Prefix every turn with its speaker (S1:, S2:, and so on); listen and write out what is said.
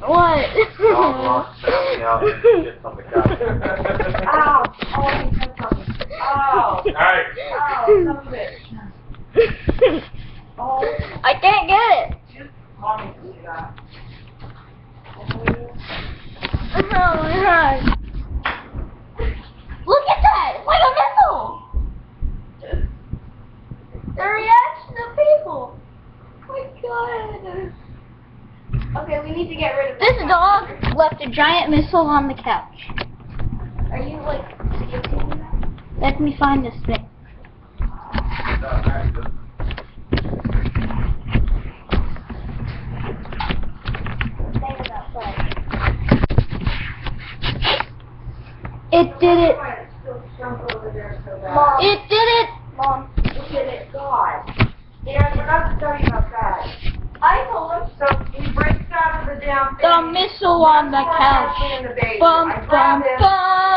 S1: What?
S2: Yeah, shit on the couch.
S3: Ow! Oh, he said something. Oh!
S2: Hey!
S3: Oh, son of a bitch. Oh,
S1: I can't get it.
S3: just mommy can do that.
S1: Oh my god. Look at that! It's like a missile! The reaction of people! Oh my god.
S3: Okay, we need to get rid of
S1: This dog left a giant missile on the couch.
S3: Are you like skipping that?
S1: Let me find this thing. It did it.
S3: Mom,
S1: It did it.
S3: Mom, look at it. God. Yeah, we're not studying about that. I told him, so he breaks out of the damn thing.
S1: The missile on the couch.
S3: In the baby.
S1: Bum
S3: I grab
S1: bum
S3: him.
S1: bum.